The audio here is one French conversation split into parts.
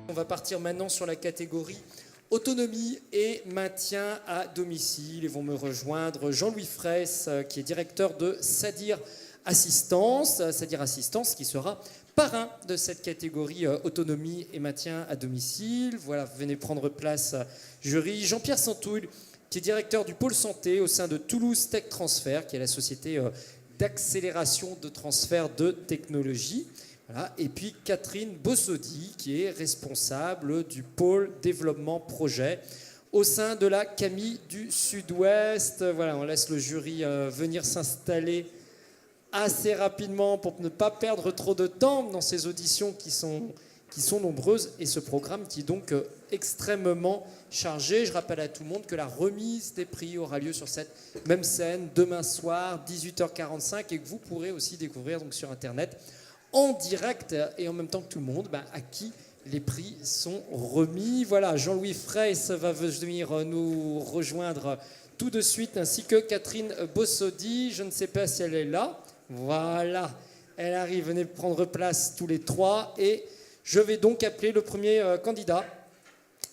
On va partir maintenant sur la catégorie autonomie et maintien à domicile. Ils vont me rejoindre Jean-Louis Fraisse, qui est directeur de Sadir Assistance. Sadir Assistance qui sera parrain de cette catégorie autonomie et maintien à domicile. Voilà, vous venez prendre place, jury. Jean-Pierre Santouille, qui est directeur du pôle santé au sein de Toulouse Tech Transfer, qui est la société d'accélération de transfert de technologie. Voilà. Et puis Catherine Bossodi, qui est responsable du pôle développement projet au sein de la CAMI du Sud-Ouest. Voilà, on laisse le jury venir s'installer assez rapidement pour ne pas perdre trop de temps dans ces auditions qui sont nombreuses et ce programme qui est donc extrêmement chargé. Je rappelle à tout le monde que la remise des prix aura lieu sur cette même scène demain soir, 18h45, et que vous pourrez aussi découvrir donc sur Internet en direct et en même temps que tout le monde à qui les prix sont remis. Voilà, Jean-Louis Fraisse va venir nous rejoindre tout de suite, ainsi que Catherine Bossodi. Je ne sais pas si elle est là. Voilà, elle arrive. Venez prendre place tous les trois. Et je vais donc appeler le premier candidat,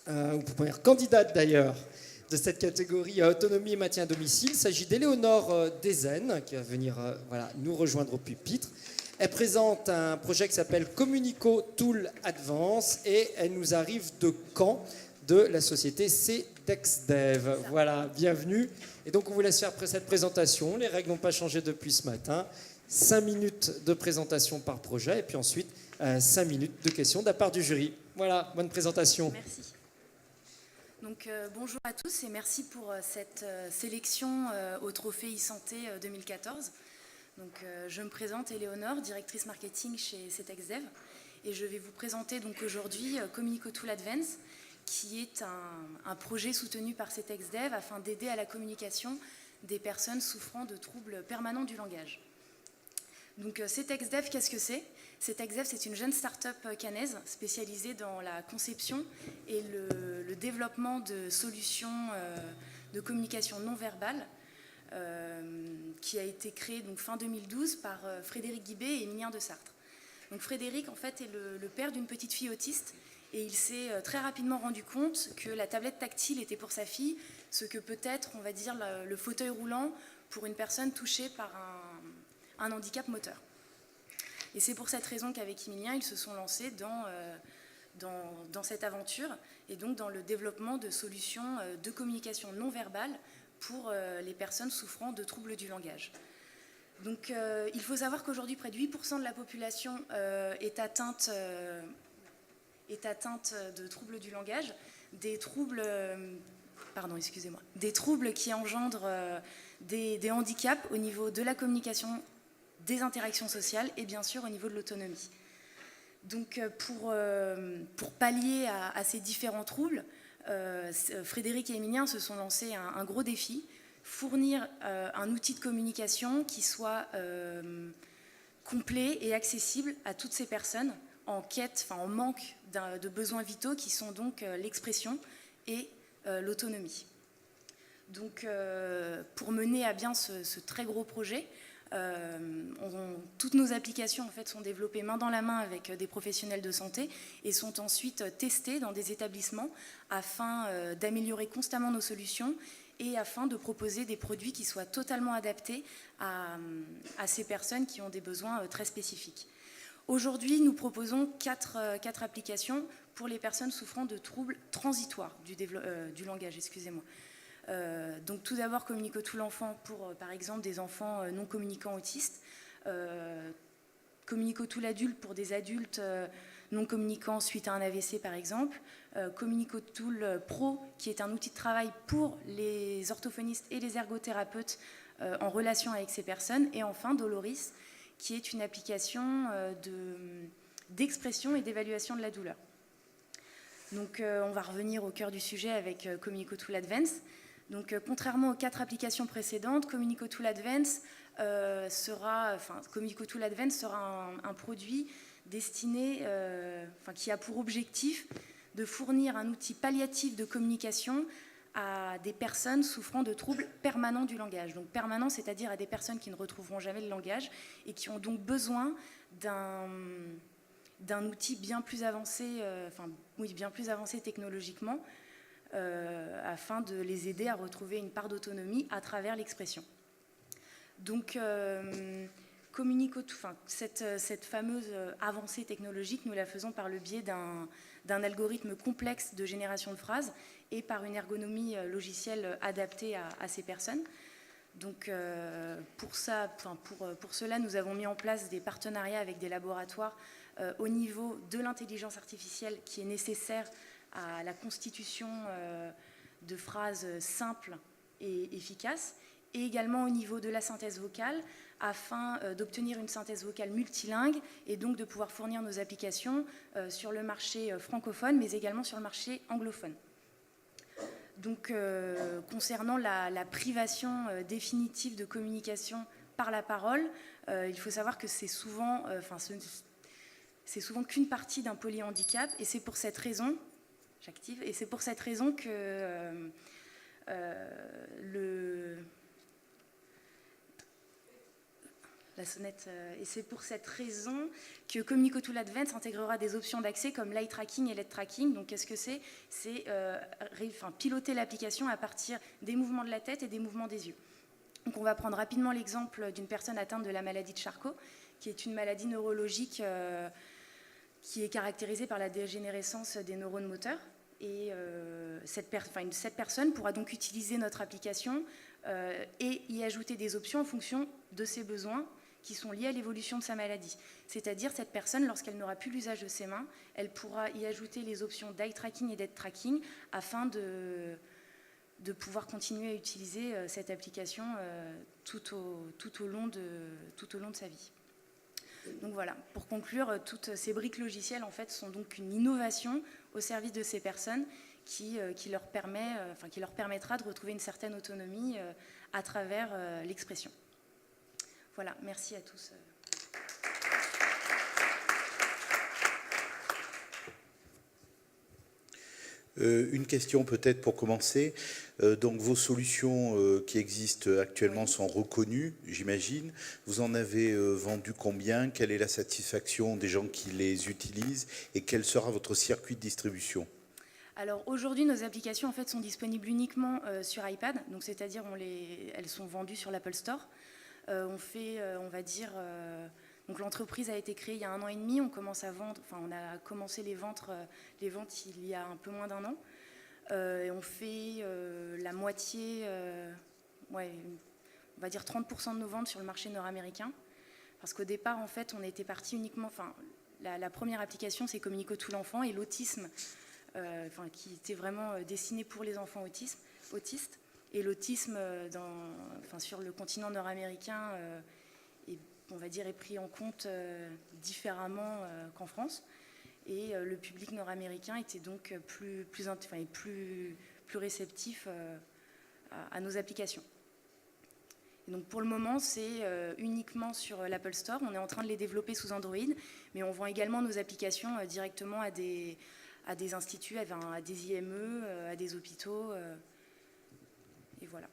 ou première candidate d'ailleurs, de cette catégorie autonomie et maintien à domicile. Il s'agit d'Éléonore Dezen, qui va venir nous rejoindre au pupitre. Elle présente un projet qui s'appelle Communico Tool Advance et elle nous arrive de Caen, de la société CDEXDev. Voilà, bienvenue. Et donc on vous laisse faire cette présentation. Les règles n'ont pas changé depuis ce matin. 5 minutes de présentation par projet et puis ensuite 5 minutes de questions de la part du jury. Voilà, bonne présentation. Merci. Donc bonjour à tous et merci pour cette sélection au Trophée e-santé 2014. Donc, je me présente Éléonore, directrice marketing chez CDEXDev et je vais vous présenter donc aujourd'hui Communico Tool Advance qui est un projet soutenu par CDEXDev afin d'aider à la communication des personnes souffrant de troubles permanents du langage. Donc CDEXDev, qu'est-ce que c'est ? CDEXDev, c'est une jeune start-up caennaise spécialisée dans la conception et le développement de solutions de communication non verbale qui a été créé donc, fin 2012 par Frédéric Guibé et Émilien de Sartre. Donc Frédéric en fait est le père d'une petite fille autiste et il s'est très rapidement rendu compte que la tablette tactile était pour sa fille ce que peut être, on va dire, le fauteuil roulant pour une personne touchée par un handicap moteur. Et c'est pour cette raison qu'avec Émilien, ils se sont lancés dans cette aventure et donc dans le développement de solutions de communication non verbale pour les personnes souffrant de troubles du langage. Donc, il faut savoir qu'aujourd'hui, près de 8% de la population est atteinte de troubles du langage, des troubles qui engendrent des handicaps au niveau de la communication, des interactions sociales et bien sûr au niveau de l'autonomie. Donc, pour pallier à ces différents troubles, Frédéric et Émilien se sont lancés un gros défi, fournir un outil de communication qui soit complet et accessible à toutes ces personnes en manque de besoins vitaux qui sont donc l'expression et l'autonomie. Donc pour mener à bien ce très gros projet, toutes nos applications en fait, sont développées main dans la main avec des professionnels de santé et sont ensuite testées dans des établissements afin d'améliorer constamment nos solutions et afin de proposer des produits qui soient totalement adaptés à ces personnes qui ont des besoins très spécifiques. Aujourd'hui, nous proposons quatre applications pour les personnes souffrant de troubles transitoires du langage. Donc tout d'abord Communico Tool Enfant pour par exemple des enfants non communicants autistes, Communico Tool Adulte pour des adultes non communicants suite à un AVC par exemple, Communico Tool Pro qui est un outil de travail pour les orthophonistes et les ergothérapeutes en relation avec ces personnes, et enfin Doloris qui est une application d'expression et d'évaluation de la douleur. Donc on va revenir au cœur du sujet avec Communico Tool Advance. Donc, contrairement aux 4 applications précédentes, Communico Tool Advance sera un produit destiné, qui a pour objectif de fournir un outil palliatif de communication à des personnes souffrant de troubles permanents du langage. Donc permanents, c'est-à-dire à des personnes qui ne retrouveront jamais le langage et qui ont donc besoin d'un outil bien plus avancé, bien plus avancé technologiquement, afin de les aider à retrouver une part d'autonomie à travers l'expression. Donc, cette fameuse avancée technologique, nous la faisons par le biais d'un algorithme complexe de génération de phrases et par une ergonomie logicielle adaptée à ces personnes. Donc, pour cela, nous avons mis en place des partenariats avec des laboratoires au niveau de l'intelligence artificielle qui est nécessaire à la constitution de phrases simples et efficaces, et également au niveau de la synthèse vocale, afin d'obtenir une synthèse vocale multilingue et donc de pouvoir fournir nos applications sur le marché francophone, mais également sur le marché anglophone. Donc, concernant la privation définitive de communication par la parole, il faut savoir que c'est souvent qu'une partie d'un polyhandicap, et c'est pour cette raison, que la sonnette, et c'est pour cette raison que Communico Tool Advanced intégrera des options d'accès comme l'eye tracking et l'head tracking. Donc qu'est-ce que c'est ? C'est piloter l'application à partir des mouvements de la tête et des mouvements des yeux. Donc on va prendre rapidement l'exemple d'une personne atteinte de la maladie de Charcot, qui est une maladie neurologique qui est caractérisée par la dégénérescence des neurones moteurs. Et cette personne pourra donc utiliser notre application et y ajouter des options en fonction de ses besoins qui sont liés à l'évolution de sa maladie. C'est-à-dire, cette personne, lorsqu'elle n'aura plus l'usage de ses mains, elle pourra y ajouter les options d'eye tracking et d'head tracking afin de pouvoir continuer à utiliser cette application tout au long de sa vie. Donc voilà, pour conclure, toutes ces briques logicielles en fait, sont donc une innovation au service de ces personnes qui leur permettra de retrouver une certaine autonomie à travers l'expression. Voilà, merci à tous. Une question peut-être pour commencer. Donc vos solutions qui existent actuellement sont reconnues, j'imagine. Vous en avez vendu combien ? Quelle est la satisfaction des gens qui les utilisent ? Et quel sera votre circuit de distribution ? Alors aujourd'hui, nos applications en fait, sont disponibles uniquement sur iPad. Donc c'est-à-dire elles sont vendues sur l'Apple Store. Donc l'entreprise a été créée il y a 1 an et demi. On a commencé les ventes il y a un peu moins d'1 an. Et on fait la moitié, on va dire 30% de nos ventes sur le marché nord-américain. Parce qu'au départ, en fait, on était parti uniquement. La première application, c'est Communico Tool Enfant et l'autisme, qui était vraiment destiné pour les enfants autistes. Et l'autisme sur le continent nord-américain est pris en compte différemment qu'en France. Et le public nord-américain était donc plus réceptif à nos applications. Et donc pour le moment, c'est uniquement sur l'Apple Store. On est en train de les développer sous Android, mais on vend également nos applications directement à des instituts, à des IME, à des hôpitaux. Et voilà.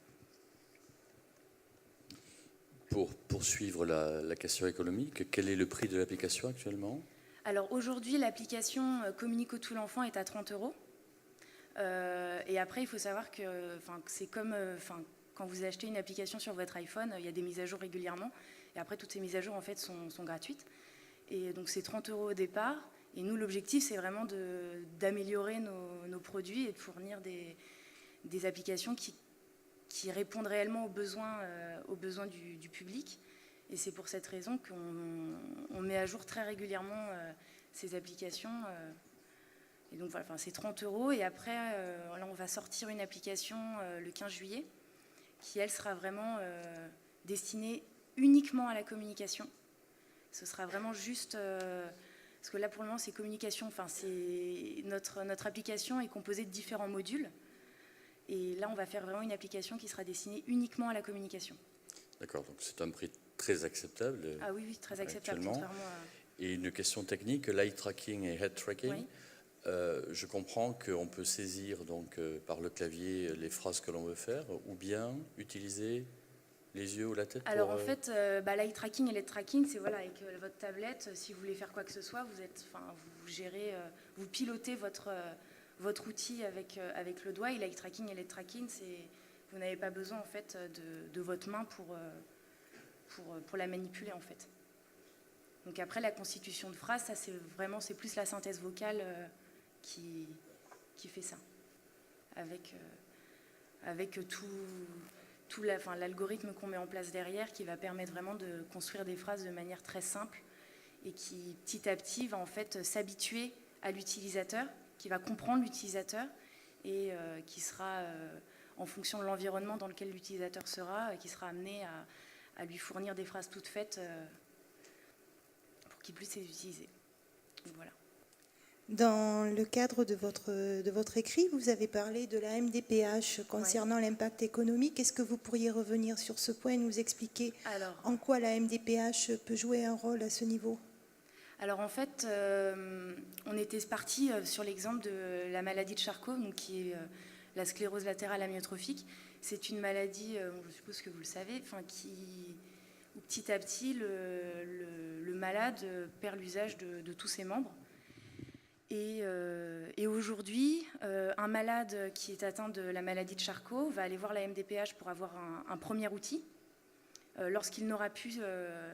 Pour poursuivre la question économique, quel est le prix de l'application actuellement ? Alors aujourd'hui, l'application Communico Tool Enfant est à 30 €. Et après, il faut savoir que c'est comme quand vous achetez une application sur votre iPhone, il y a des mises à jour régulièrement. Et après, toutes ces mises à jour en fait, sont gratuites. Et donc c'est 30 € au départ. Et nous, l'objectif, c'est vraiment d'améliorer nos produits et de fournir des applications qui répondent réellement aux besoins du public. Et c'est pour cette raison qu'on met à jour très régulièrement ces applications. Et donc voilà, c'est 30 €. Et après, là, on va sortir une application le 15 juillet qui, elle, sera vraiment destinée uniquement à la communication. Ce sera vraiment juste... parce que là, pour le moment, c'est communication. Notre application est composée de différents modules. Et là, on va faire vraiment une application qui sera destinée uniquement à la communication. D'accord, donc c'est un prix très acceptable. Ah oui, très acceptable. Contrairement à... Et une question technique, l'eye tracking et head tracking, oui. Je comprends qu'on peut saisir donc, par le clavier les phrases que l'on veut faire, ou bien utiliser les yeux ou la tête. Alors pour, en fait, l'eye tracking et l'head tracking, c'est voilà, avec votre tablette, si vous voulez faire quoi que ce soit, vous gérez, vous pilotez votre outil avec le doigt. Et l'eye tracking et l'head tracking, vous n'avez pas besoin en fait de votre main pour la manipuler en fait. Donc après la constitution de phrases, ça c'est plus la synthèse vocale qui fait ça, avec tout l'algorithme qu'on met en place derrière, qui va permettre vraiment de construire des phrases de manière très simple et qui petit à petit va en fait s'habituer à l'utilisateur, qui va comprendre l'utilisateur et qui sera en fonction de l'environnement dans lequel l'utilisateur sera, qui sera amené à lui fournir des phrases toutes faites pour qu'il puisse les utiliser. Donc, voilà. Dans le cadre de votre écrit, vous avez parlé de la MDPH concernant l'impact économique. Est-ce que vous pourriez revenir sur ce point et nous expliquer en quoi la MDPH peut jouer un rôle à ce niveau ? Alors en fait, on était parti sur l'exemple de la maladie de Charcot, donc qui est la sclérose latérale amyotrophique. C'est une maladie, je suppose que vous le savez, où petit à petit le malade perd l'usage de tous ses membres. Et aujourd'hui, un malade qui est atteint de la maladie de Charcot va aller voir la MDPH pour avoir un premier outil. Lorsqu'il n'aura plus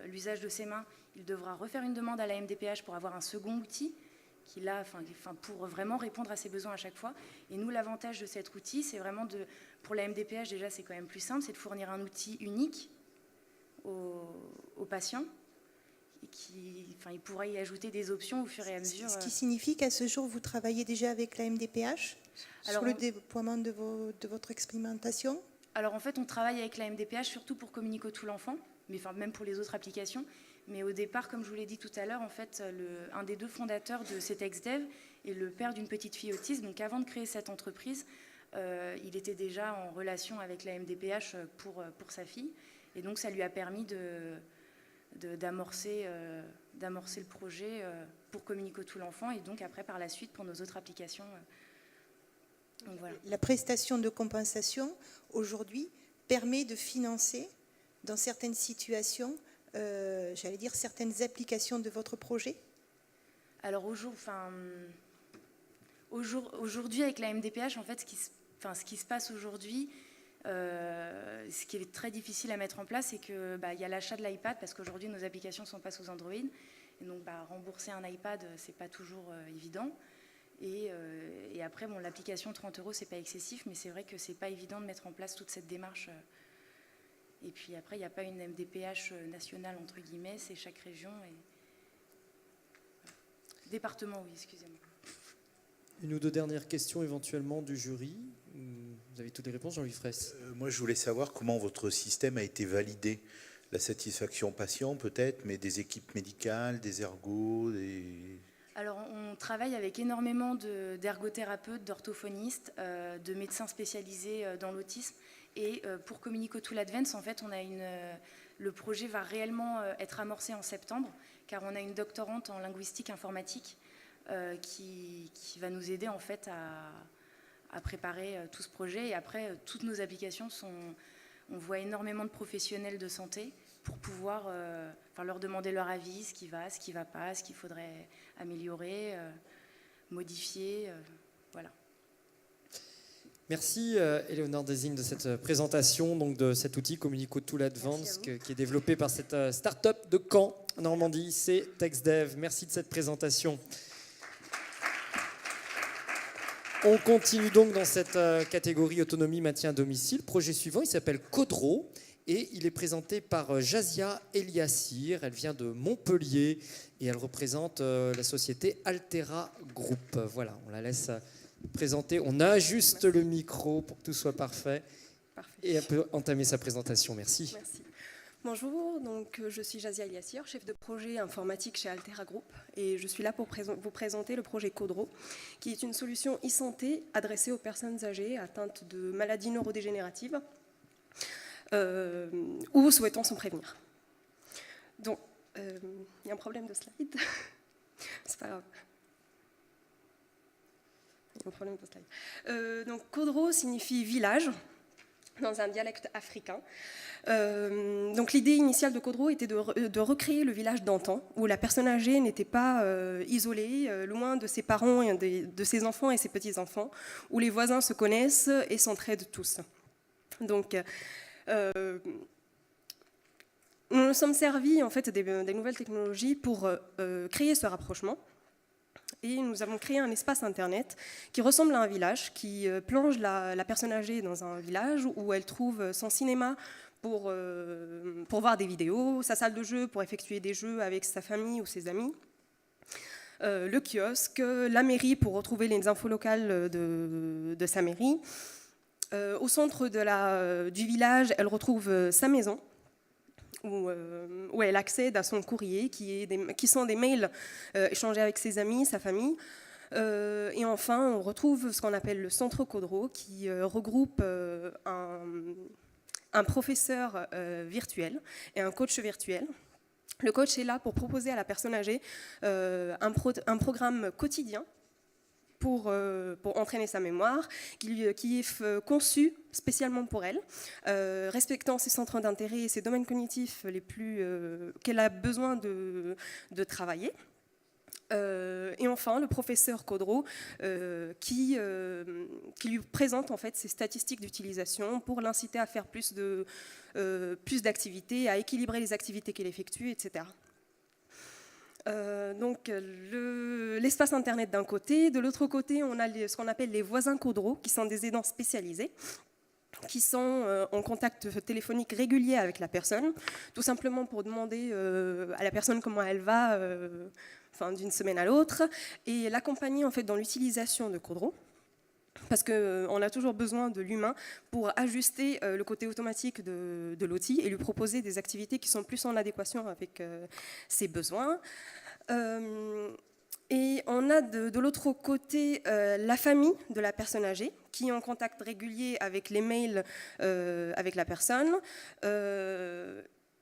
l'usage de ses mains, il devra refaire une demande à la MDPH pour avoir un second outil qu'il a, pour vraiment répondre à ses besoins à chaque fois. Et nous, l'avantage de cet outil, c'est vraiment pour la MDPH, déjà, c'est quand même plus simple, c'est de fournir un outil unique au patient. Il pourra y ajouter des options au fur et à mesure. Ce qui signifie qu'à ce jour, vous travaillez déjà avec la MDPH sur le déploiement de votre expérimentation ? Alors en fait, on travaille avec la MDPH surtout pour Communico Tout l'enfant, mais même pour les autres applications. Mais au départ, comme je vous l'ai dit tout à l'heure, en fait, un des 2 fondateurs de CTexDev est le père d'une petite fille autiste. Donc avant de créer cette entreprise, il était déjà en relation avec la MDPH pour sa fille. Et donc ça lui a permis d'amorcer le projet pour Communico Tout l'enfant et donc après par la suite pour nos autres applications. Donc, voilà. La prestation de compensation aujourd'hui permet de financer dans certaines situations, certaines applications de votre projet ? Alors aujourd'hui avec la MDPH, en fait, ce qui se passe aujourd'hui, ce qui est très difficile à mettre en place, c'est qu'il y a l'achat de l'iPad, parce qu'aujourd'hui nos applications sont pas sous Android, et donc rembourser un iPad, c'est pas toujours évident. Et après, l'application 30 €, c'est pas excessif, mais c'est vrai que c'est pas évident de mettre en place toute cette démarche. Et puis après, il n'y a pas une MDPH nationale entre guillemets, c'est chaque région et département, oui, excusez-moi. Une ou 2 dernières questions éventuellement du jury. Vous avez toutes les réponses, Jean-Louis Fraisse. Moi, je voulais savoir comment votre système a été validé. La satisfaction patient peut-être, mais des équipes médicales, des ergos, Alors, on travaille avec énormément d'ergothérapeutes, d'orthophonistes, de médecins spécialisés dans l'autisme. Et pour Communico Tout l'Advance, en fait, le projet va réellement être amorcé en septembre, car on a une doctorante en linguistique informatique qui va nous aider en fait à préparer tout ce projet. Et après, toutes nos applications on voit énormément de professionnels de santé pour pouvoir leur demander leur avis, ce qui va pas, ce qu'il faudrait améliorer, modifier, voilà. Merci Éléonore Désigne de cette présentation donc de cet outil Communico Tout l'Advance qui est développé par cette start-up de Caen, en Normandie, c'est TextDev. Merci de cette présentation. On continue donc dans cette catégorie autonomie maintien à domicile. Projet suivant, il s'appelle Codro et il est présenté par Jazia Eliassir. Elle vient de Montpellier et elle représente la société Altera Group. Voilà, on la laisse présenter. On ajuste le micro pour que tout soit parfait. Et elle peut entamer sa présentation. Merci. Merci. Bonjour, donc je suis Jazia Eliassir, chef de projet informatique chez Altera Group et je suis là pour vous présenter le projet Codro, qui est une solution e-santé adressée aux personnes âgées atteintes de maladies neurodégénératives ou souhaitant s'en prévenir. Donc, il y a un problème de slide, c'est pas grave. problème de slide. Donc Kodro signifie village dans un dialecte africain. Donc l'idée initiale de Kodro était de recréer le village d'antan, où la personne âgée n'était pas isolée, loin de ses parents, et de ses enfants et ses petits-enfants, où les voisins se connaissent et s'entraident tous. Donc nous nous sommes servis en fait, des nouvelles technologies pour créer ce rapprochement. Et nous avons créé un espace internet qui ressemble à un village, qui plonge la personne âgée dans un village où elle trouve son cinéma pour voir des vidéos, sa salle de jeu pour effectuer des jeux avec sa famille ou ses amis, le kiosque, la mairie pour retrouver les infos locales de sa mairie. Au centre du village, elle retrouve sa maison, où elle accède à son courrier, qui sont des mails échangés avec ses amis, sa famille. Et enfin, on retrouve ce qu'on appelle le centre Kodro, qui regroupe un professeur virtuel et un coach virtuel. Le coach est là pour proposer à la personne âgée un programme quotidien pour entraîner sa mémoire, qui est conçu spécialement pour elle, respectant ses centres d'intérêt et ses domaines cognitifs qu'elle a besoin de travailler. Et enfin, le professeur Kodro qui lui présente en fait ses statistiques d'utilisation pour l'inciter à faire plus d'activités, à équilibrer les activités qu'elle effectue, etc. Donc l'espace internet d'un côté, de l'autre côté on a ce qu'on appelle les voisins Kodro, qui sont des aidants spécialisés, qui sont en contact téléphonique régulier avec la personne, tout simplement pour demander à la personne comment elle va d'une semaine à l'autre, et l'accompagner en fait dans l'utilisation de Kodro, parce qu'on a toujours besoin de l'humain pour ajuster le côté automatique de l'outil et lui proposer des activités qui sont plus en adéquation avec ses besoins. Et on a de l'autre côté la famille de la personne âgée, qui est en contact régulier avec les mails avec la personne,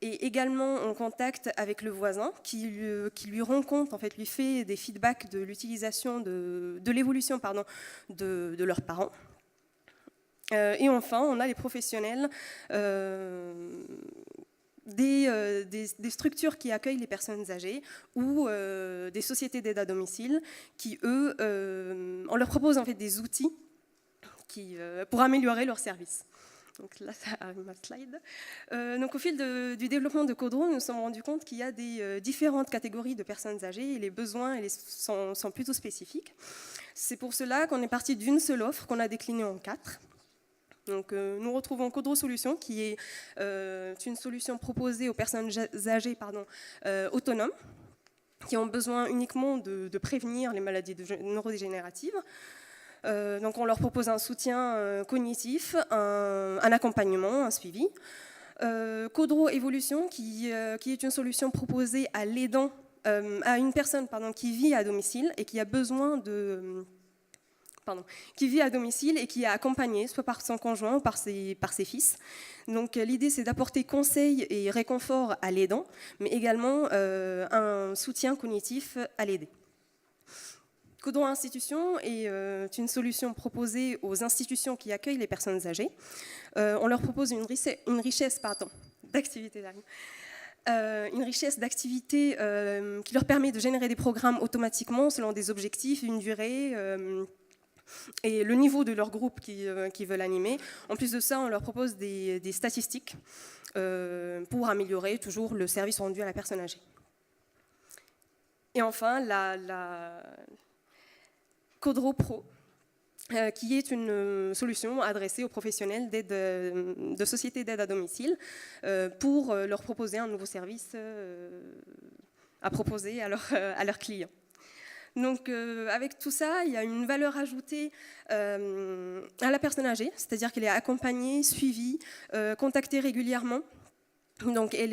et également en contact avec le voisin, qui lui rend compte, en fait, lui fait des feedbacks de l'utilisation, de l'évolution de leurs parents. Et enfin, on a les professionnels des structures qui accueillent les personnes âgées ou des sociétés d'aide à domicile qui, eux, on leur propose en fait des outils pour améliorer leurs services. Donc là, ça arrive ma slide. Donc au fil du développement de Kodro, nous nous sommes rendus compte qu'il y a des différentes catégories de personnes âgées et les besoins sont plutôt spécifiques. C'est pour cela qu'on est parti d'une seule offre qu'on a déclinée en 4. Donc, nous retrouvons Kodro Solutions, qui est une solution proposée aux personnes âgées autonomes, qui ont besoin uniquement de prévenir les maladies neurodégénératives. Donc, on leur propose un soutien cognitif, un accompagnement, un suivi. Kodro Évolution, qui est une solution proposée à l'aidant, à une personne qui vit à domicile et qui a besoin qui vit à domicile et qui est accompagné soit par son conjoint ou par ses fils. Donc l'idée, c'est d'apporter conseil et réconfort à l'aidant, mais également un soutien cognitif à l'aider. Kodro Institution est une solution proposée aux institutions qui accueillent les personnes âgées. On leur propose une richesse d'activités. Une richesse d'activités qui leur permet de générer des programmes automatiquement selon des objectifs, une durée et le niveau de leur groupe qu'ils veulent animer. En plus de ça, on leur propose des statistiques pour améliorer toujours le service rendu à la personne âgée. Et enfin, la Kodro Pro, qui est une solution adressée aux professionnels de sociétés d'aide à domicile pour leur proposer un nouveau service à proposer à leurs clients. Donc, avec tout ça, il y a une valeur ajoutée à la personne âgée, c'est-à-dire qu'elle est accompagnée, suivie, contactée régulièrement. Donc, elle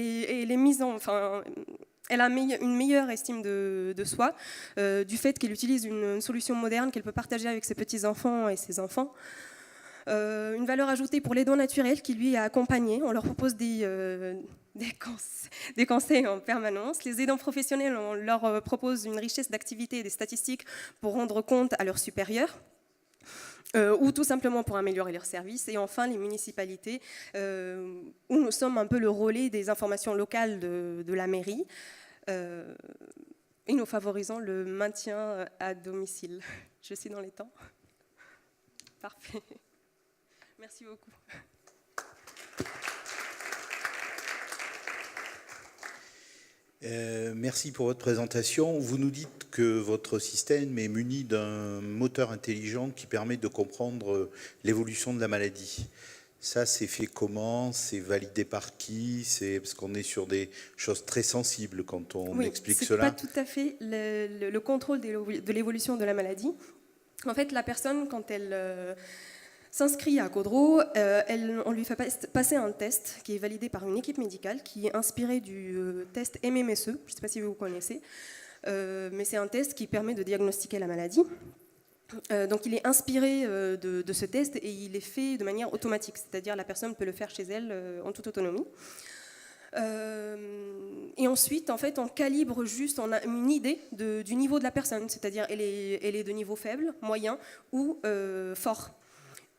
a une meilleure estime de soi du fait qu'elle utilise une solution moderne qu'elle peut partager avec ses petits-enfants et ses enfants. Une valeur ajoutée pour l'aidant naturel qui, lui, est accompagné. On leur propose des conseils en permanence. Les aidants professionnels, on leur propose une richesse d'activités et des statistiques pour rendre compte à leurs supérieurs. ou tout simplement pour améliorer leurs services. Et enfin, les municipalités, où nous sommes un peu le relais des informations locales de la mairie, et nous favorisons le maintien à domicile. Je suis dans les temps. Parfait. Merci beaucoup. Merci pour votre présentation. Vous nous dites que votre système est muni d'un moteur intelligent qui permet de comprendre l'évolution de la maladie. Ça, c'est fait comment? C'est validé par qui? Parce qu'on est sur des choses très sensibles quand on explique cela. Oui, c'est pas tout à fait le contrôle de l'évolution de la maladie. En fait, la personne, quand elle s'inscrit à Codro, on lui fait passer un test qui est validé par une équipe médicale qui est inspiré du test MMSE, je ne sais pas si vous connaissez, mais c'est un test qui permet de diagnostiquer la maladie. Donc il est inspiré de ce test et il est fait de manière automatique, c'est-à-dire la personne peut le faire chez elle en toute autonomie. Et ensuite, en fait, on calibre juste, on a une idée du niveau de la personne, c'est-à-dire elle est de niveau faible, moyen ou fort.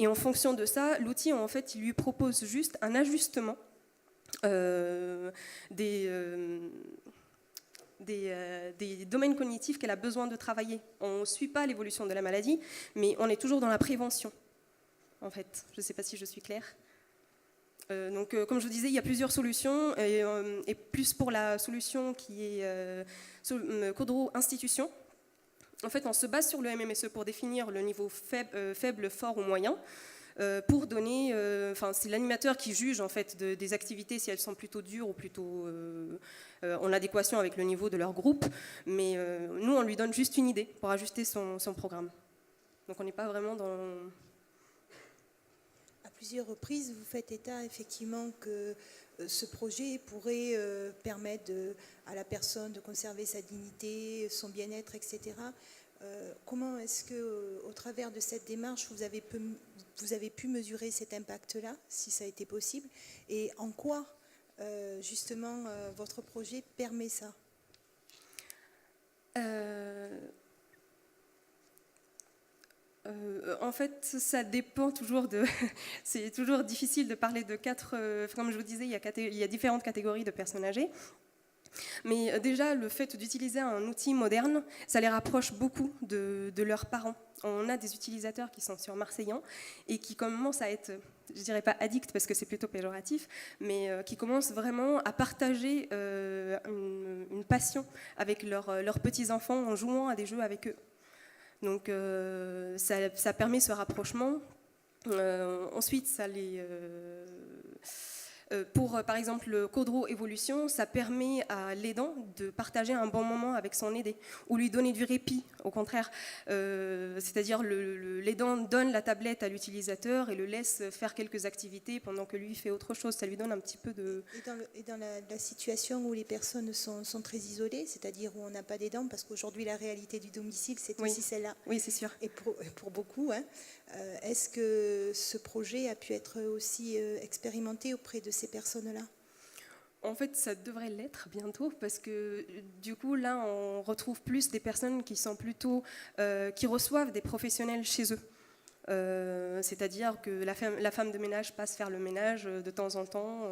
Et en fonction de ça, l'outil, en fait, il lui propose juste un ajustement des domaines cognitifs qu'elle a besoin de travailler. On ne suit pas l'évolution de la maladie, mais on est toujours dans la prévention, en fait. Je ne sais pas si je suis claire. Donc, comme je vous disais, il y a plusieurs solutions, et plus pour la solution qui est Codro Institution. En fait, on se base sur le MMSE pour définir le niveau faible, fort ou moyen, pour donner, c'est l'animateur qui juge en fait des activités si elles sont plutôt dures ou plutôt en adéquation avec le niveau de leur groupe, mais nous on lui donne juste une idée pour ajuster son programme. Donc on n'est pas vraiment dans... À plusieurs reprises, vous faites état effectivement que ce projet pourrait permettre à la personne de conserver sa dignité, son bien-être, etc. Comment est-ce que, au travers de cette démarche, vous avez pu mesurer cet impact-là, si ça a été possible, et en quoi, justement, votre projet permet ça? En fait, ça dépend toujours de... C'est toujours difficile de parler de comme je vous disais, il y a différentes catégories de personnes âgées. Mais déjà, le fait d'utiliser un outil moderne, ça les rapproche beaucoup de leurs parents. On a des utilisateurs qui sont sur Marseillan et qui commencent à être, je ne dirais pas addicts parce que c'est plutôt péjoratif, mais qui commencent vraiment à partager une passion avec leurs petits-enfants en jouant à des jeux avec eux. Donc ça permet ce rapprochement. Ensuite, ça les... Pour, par exemple, le Codro Évolution, ça permet à l'aidant de partager un bon moment avec son aidé ou lui donner du répit, au contraire. C'est-à-dire l'aidant donne la tablette à l'utilisateur et le laisse faire quelques activités pendant que lui fait autre chose. Ça lui donne un petit peu de... Et dans la situation où les personnes sont très isolées, c'est-à-dire où on n'a pas d'aidant, parce qu'aujourd'hui la réalité du domicile, c'est aussi celle-là. Oui, c'est sûr. Et pour beaucoup, hein, est-ce que ce projet a pu être aussi expérimenté auprès de ces personnes-là? En fait, ça devrait l'être bientôt parce que du coup, là, on retrouve plus des personnes qui sont plutôt, qui reçoivent des professionnels chez eux. C'est-à-dire que la femme de ménage passe faire le ménage de temps en temps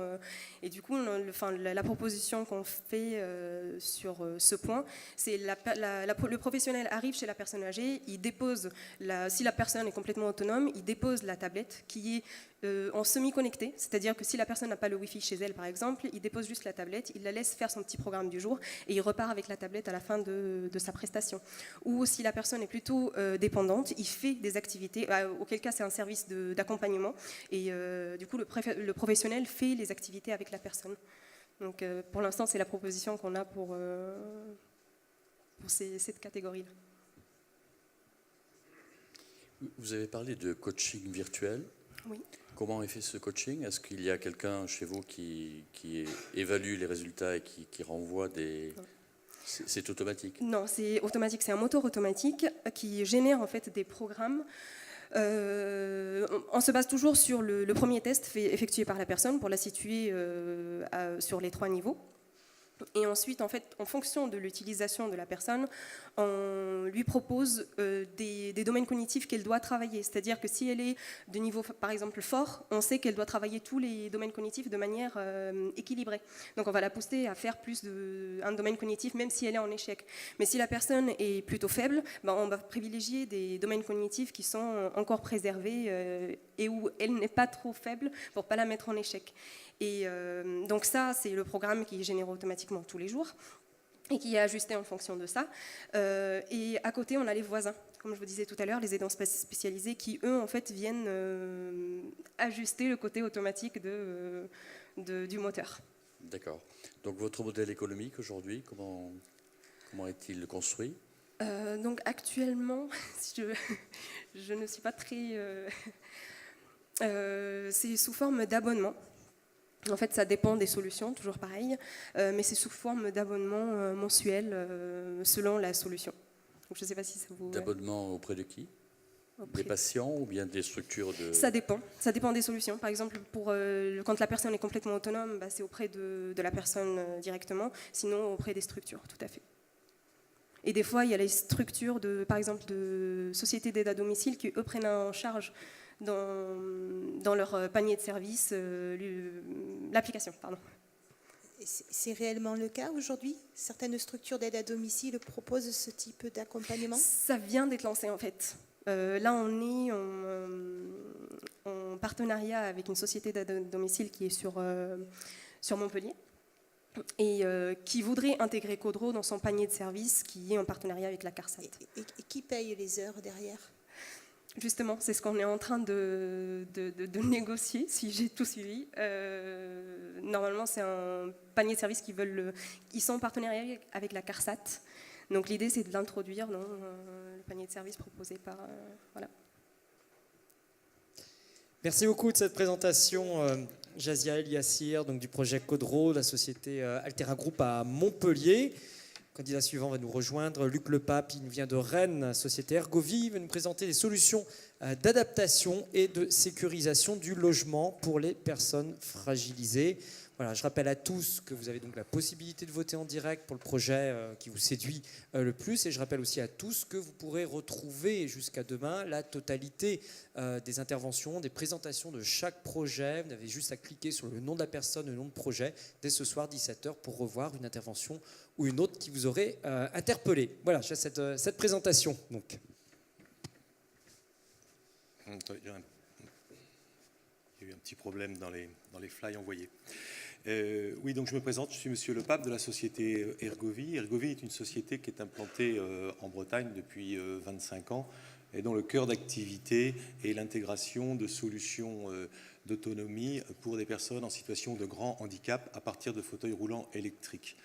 et du coup la proposition qu'on fait sur ce point, c'est le professionnel arrive chez la personne âgée, il dépose si la personne est complètement autonome, il dépose la tablette qui est en semi-connecté, c'est-à-dire que si la personne n'a pas le Wi-Fi chez elle par exemple, il dépose juste la tablette, il la laisse faire son petit programme du jour et il repart avec la tablette à la fin de sa prestation. Ou si la personne est plutôt dépendante, il fait des activités, auquel cas c'est un service d'accompagnement et du coup le professionnel fait les activités avec la personne. Donc pour l'instant c'est la proposition qu'on a pour cette catégorie-là. Vous avez parlé de coaching virtuel. Oui. Comment est fait ce coaching? Est-ce qu'il y a quelqu'un chez vous qui évalue les résultats et qui renvoie des... C'est automatique? Non, c'est automatique. C'est un moteur automatique qui génère en fait des programmes. On se base toujours sur le premier test effectué par la personne pour la situer sur les 3 niveaux. Et ensuite, en fait, en fonction de l'utilisation de la personne, on lui propose des domaines cognitifs qu'elle doit travailler. C'est-à-dire que si elle est de niveau, par exemple, fort, on sait qu'elle doit travailler tous les domaines cognitifs de manière équilibrée. Donc on va la pousser à faire plus d'un domaine cognitif, même si elle est en échec. Mais si la personne est plutôt faible, ben, on va privilégier des domaines cognitifs qui sont encore préservés et où elle n'est pas trop faible pour ne pas la mettre en échec. Et donc ça, c'est le programme qui est généré automatiquement tous les jours et qui est ajusté en fonction de ça. Et à côté, on a les voisins, comme je vous disais tout à l'heure, les aidants spécialisés qui, eux, en fait, viennent ajuster le côté automatique du moteur. D'accord. Donc votre modèle économique aujourd'hui, comment est-il construit ? Donc actuellement, je ne suis pas très... c'est sous forme d'abonnement. En fait, ça dépend des solutions, toujours pareil, mais c'est sous forme d'abonnement mensuel selon la solution. Donc, je ne sais pas si ça vous... D'abonnement auprès de qui ? Des patients ou bien des structures de... Ça dépend des solutions. Par exemple, quand la personne est complètement autonome, bah, c'est auprès de la personne directement, sinon auprès des structures, tout à fait. Et des fois, il y a les structures, par exemple, de sociétés d'aide à domicile qui, eux, prennent en charge dans leur panier de services l'application. C'est réellement le cas aujourd'hui? Certaines structures d'aide à domicile proposent ce type d'accompagnement? Ça vient d'être lancé en fait. Là, on est en partenariat avec une société d'aide à domicile qui est sur Montpellier et qui voudrait intégrer Codro dans son panier de services qui est en partenariat avec la CARSAT. Et qui paye les heures derrière? Justement, c'est ce qu'on est en train de négocier, si j'ai tout suivi. Normalement, c'est un panier de services qui sont en partenariat avec la CARSAT. Donc l'idée, c'est de l'introduire dans le panier de services proposé par... voilà. Merci beaucoup de cette présentation, Jazia El Yassir, donc du projet Codro, la société Altera Group à Montpellier. Le candidat suivant va nous rejoindre, Luc Lepape, il vient de Rennes, société Ergovie, il va nous présenter des solutions d'adaptation et de sécurisation du logement pour les personnes fragilisées. Voilà, je rappelle à tous que vous avez donc la possibilité de voter en direct pour le projet qui vous séduit le plus, et je rappelle aussi à tous que vous pourrez retrouver jusqu'à demain la totalité des interventions, des présentations de chaque projet. Vous avez juste à cliquer sur le nom de la personne, le nom de projet, dès ce soir 17h pour revoir une intervention ou une autre qui vous aurait interpellé. Voilà, j'ai cette présentation. Donc. Il y a eu un petit problème dans les flyers envoyés. Oui, donc je me présente, je suis Monsieur Lepape de la société Ergovie. Ergovie est une société qui est implantée en Bretagne depuis 25 ans et dont le cœur d'activité est l'intégration de solutions d'autonomie pour des personnes en situation de grand handicap à partir de fauteuils roulants électriques.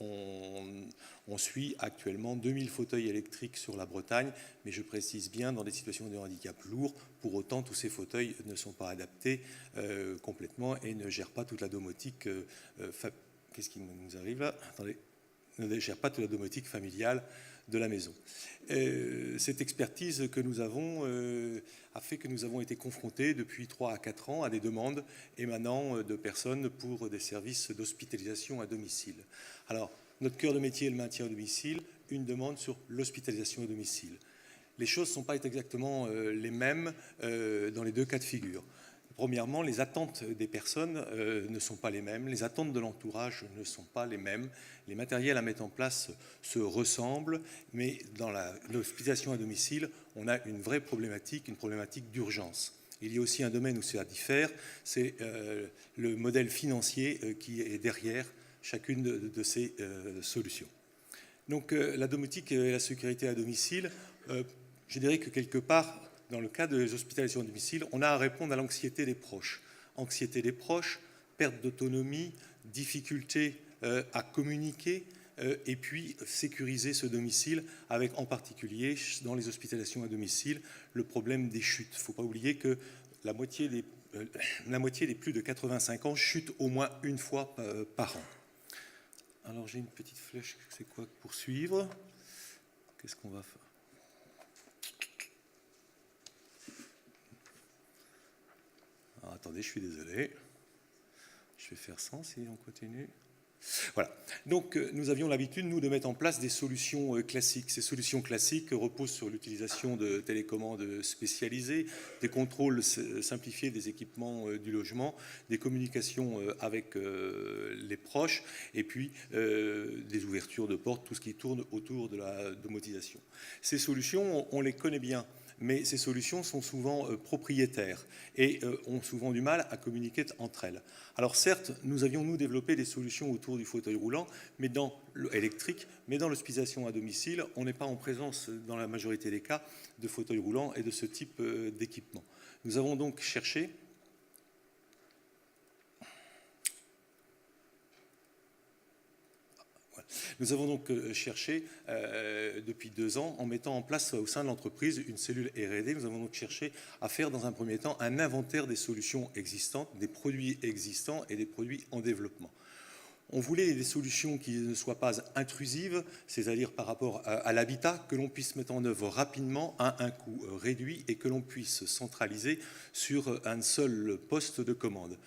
On suit actuellement 2000 fauteuils électriques sur la Bretagne, mais je précise bien dans des situations de handicap lourd. Pour autant, tous ces fauteuils ne sont pas adaptés complètement et ne gèrent pas toute la domotique. Qu'est-ce qui nous arrive là? Attendez, ne gèrent pas toute la domotique familiale de la maison. Cette expertise que nous avons a fait que nous avons été confrontés depuis 3 à 4 ans à des demandes émanant de personnes pour des services d'hospitalisation à domicile. Alors, notre cœur de métier est le maintien à domicile, une demande sur l'hospitalisation à domicile. Les choses ne sont pas exactement les mêmes dans les deux cas de figure. Premièrement, les attentes des personnes ne sont pas les mêmes, les attentes de l'entourage ne sont pas les mêmes, les matériels à mettre en place se ressemblent, mais dans l'hospitalisation à domicile, on a une vraie problématique, une problématique d'urgence. Il y a aussi un domaine où cela diffère, c'est le modèle financier qui est derrière chacune de ces solutions. Donc la domotique et la sécurité à domicile, je dirais que quelque part, dans le cas des hospitalisations à domicile, on a à répondre à l'anxiété des proches. Anxiété des proches, perte d'autonomie, difficulté à communiquer, et puis sécuriser ce domicile avec en particulier, dans les hospitalisations à domicile, le problème des chutes. Il ne faut pas oublier que la moitié des plus de 85 ans chutent au moins une fois par an. Alors j'ai une petite flèche, c'est quoi poursuivre? Qu'est-ce qu'on va faire? Alors, attendez, je suis désolé. Je vais faire sans si on continue. Voilà. Donc, nous avions l'habitude, nous, de mettre en place des solutions classiques. Ces solutions classiques reposent sur l'utilisation de télécommandes spécialisées, des contrôles simplifiés des équipements du logement, des communications avec les proches, et puis des ouvertures de portes, tout ce qui tourne autour de la domotisation. Ces solutions, on les connaît bien. Mais ces solutions sont souvent propriétaires et ont souvent du mal à communiquer entre elles. Alors certes, nous avions, nous, développé des solutions autour du fauteuil roulant, mais électrique, mais dans l'hospitalisation à domicile, on n'est pas en présence, dans la majorité des cas, de fauteuils roulants et de ce type d'équipement. Nous avons donc cherché depuis 2 ans, en mettant en place au sein de l'entreprise une cellule R&D, nous avons donc cherché à faire dans un premier temps un inventaire des solutions existantes, des produits existants et des produits en développement. On voulait des solutions qui ne soient pas intrusives, c'est-à-dire par rapport à l'habitat, que l'on puisse mettre en œuvre rapidement à un coût réduit et que l'on puisse centraliser sur un seul poste de commande.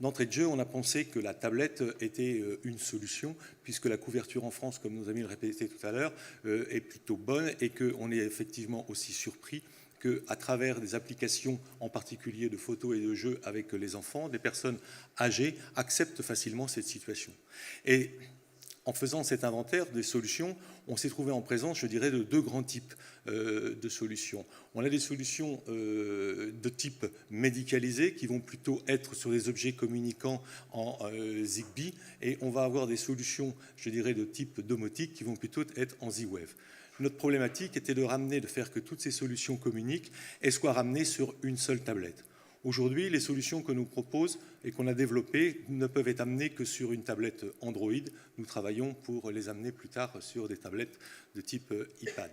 D'entrée de jeu, on a pensé que la tablette était une solution, puisque la couverture en France, comme nos amis le répétaient tout à l'heure, est plutôt bonne et qu'on est effectivement aussi surpris qu'à travers des applications, en particulier de photos et de jeux avec les enfants, des personnes âgées acceptent facilement cette situation. Et en faisant cet inventaire des solutions, on s'est trouvé en présence, je dirais, de 2 grands types de solutions. On a des solutions de type médicalisé qui vont plutôt être sur des objets communicants en Zigbee, et on va avoir des solutions, je dirais, de type domotique qui vont plutôt être en Z-Wave. Notre problématique était de faire que toutes ces solutions communiquent et soient ramenées sur une seule tablette. Aujourd'hui, les solutions que nous propose et qu'on a développées ne peuvent être amenées que sur une tablette Android. Nous travaillons pour les amener plus tard sur des tablettes de type iPad.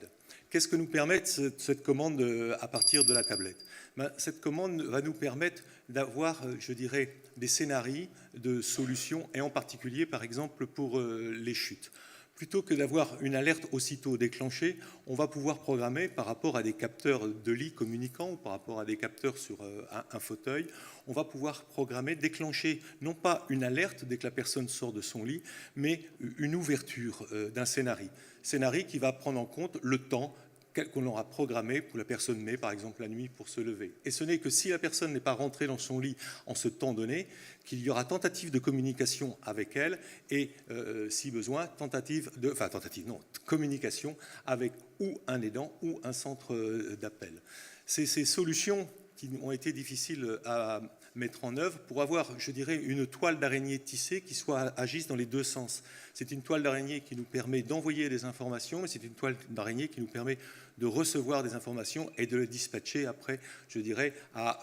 Qu'est-ce que nous permet cette commande à partir de la tablette ? Cette commande va nous permettre d'avoir, je dirais, des scénarios de solutions, et en particulier, par exemple, pour les chutes. Plutôt que d'avoir une alerte aussitôt déclenchée, on va pouvoir programmer par rapport à des capteurs de lit communicants ou par rapport à des capteurs sur un fauteuil, on va pouvoir programmer, déclencher non pas une alerte dès que la personne sort de son lit, mais une ouverture d'un scénario. Scénario qui va prendre en compte le temps qu'on aura programmé pour la personne met, par exemple la nuit, pour se lever. Et ce n'est que si la personne n'est pas rentrée dans son lit en ce temps donné, qu'il y aura tentative de communication avec elle et, si besoin, communication avec ou un aidant ou un centre d'appel. C'est ces solutions qui ont été difficiles à mettre en œuvre pour avoir, je dirais, une toile d'araignée tissée qui agisse dans les 2 sens. C'est une toile d'araignée qui nous permet d'envoyer des informations, mais c'est une toile d'araignée qui nous permet de recevoir des informations et de les dispatcher après, je dirais, à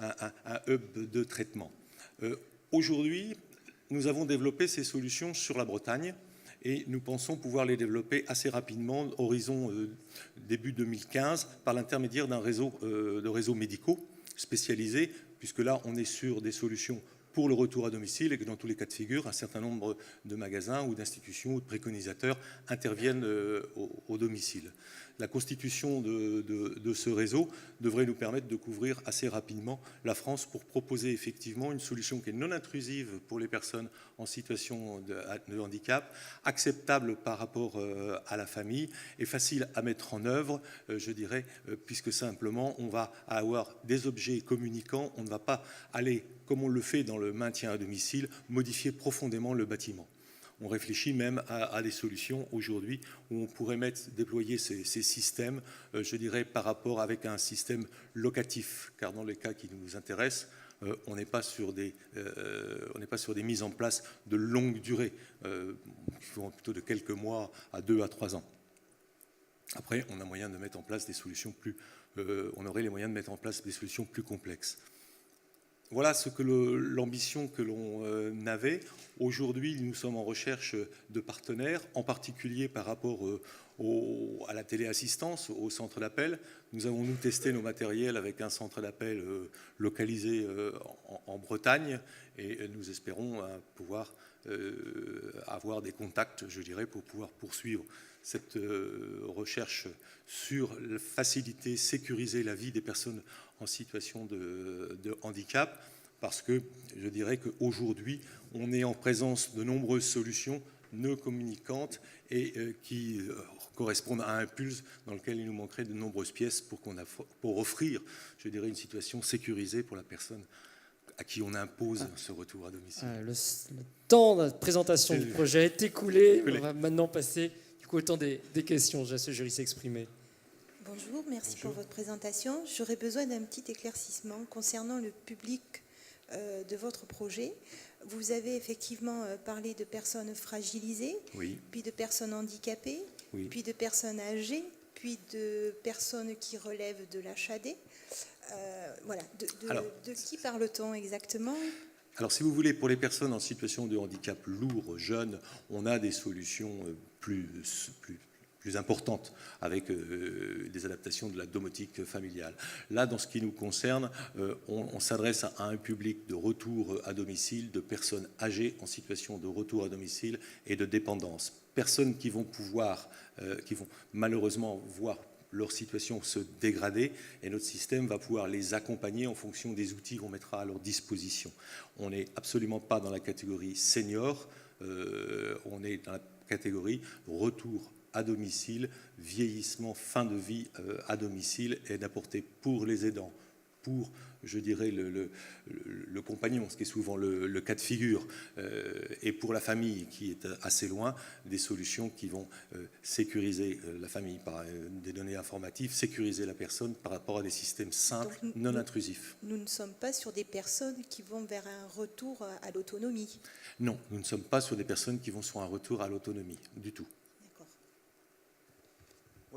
un hub de traitement. Aujourd'hui, nous avons développé ces solutions sur la Bretagne et nous pensons pouvoir les développer assez rapidement, horizon début 2015, par l'intermédiaire d'un réseau de réseaux médicaux spécialisés, puisque là, on est sur des solutions pour le retour à domicile et que dans tous les cas de figure, un certain nombre de magasins ou d'institutions ou de préconisateurs interviennent au domicile. La constitution de ce réseau devrait nous permettre de couvrir assez rapidement la France pour proposer effectivement une solution qui est non intrusive pour les personnes en situation de handicap, acceptable par rapport à la famille et facile à mettre en œuvre, je dirais, puisque simplement on va avoir des objets communicants, on ne va pas aller, comme on le fait dans le maintien à domicile, modifier profondément le bâtiment. On réfléchit même à des solutions aujourd'hui où on pourrait déployer ces systèmes, je dirais, par rapport avec un système locatif, car dans les cas qui nous intéressent, on n'est pas sur des mises en place de longue durée, qui vont plutôt de quelques mois à 2 à 3 ans. Après, on a moyen de mettre en place des solutions on aurait les moyens de mettre en place des solutions plus complexes. Voilà l'ambition que l'on avait. Aujourd'hui, nous sommes en recherche de partenaires, en particulier par rapport à la téléassistance, au centre d'appel. Nous avons, testé nos matériels avec un centre d'appel localisé en Bretagne et nous espérons pouvoir avoir des contacts, je dirais, pour pouvoir poursuivre cette recherche sur faciliter, sécuriser la vie des personnes en situation de handicap. parce que je dirais qu'aujourd'hui, on est en présence de nombreuses solutions non communicantes et qui correspondent à un pulse dans lequel il nous manquerait de nombreuses pièces pour offrir, je dirais, une situation sécurisée pour la personne à qui on impose ce retour à domicile. Le temps de présentation du projet est écoulé. On va maintenant passer du coup, au temps des questions. Je laisse le jury s'exprimer. Bonjour, merci pour votre présentation. J'aurais besoin d'un petit éclaircissement concernant le public de votre projet. Vous avez effectivement parlé de personnes fragilisées, oui. Puis de personnes handicapées, oui. Puis de personnes âgées, puis de personnes qui relèvent de l'HAD. Voilà. De qui parle-t-on exactement ? Alors, si vous voulez, pour les personnes en situation de handicap lourd, jeunes, on a des solutions plus importantes avec des adaptations de la domotique familiale. Là, dans ce qui nous concerne, on s'adresse à un public de retour à domicile, de personnes âgées en situation de retour à domicile et de dépendance. Personnes qui vont malheureusement voir leur situation se dégrader et notre système va pouvoir les accompagner en fonction des outils qu'on mettra à leur disposition. On n'est absolument pas dans la catégorie senior, on est dans la catégorie retour à domicile, vieillissement, fin de vie à domicile et d'apporter pour les aidants, pour, je dirais, le compagnon, ce qui est souvent le cas de figure, et pour la famille qui est assez loin, des solutions qui vont sécuriser la famille par des données informatives, sécuriser la personne par rapport à des systèmes simples, non intrusifs. Nous ne sommes pas sur des personnes qui vont vers un retour à l'autonomie. Non, nous ne sommes pas sur des personnes qui vont sur un retour à l'autonomie, du tout.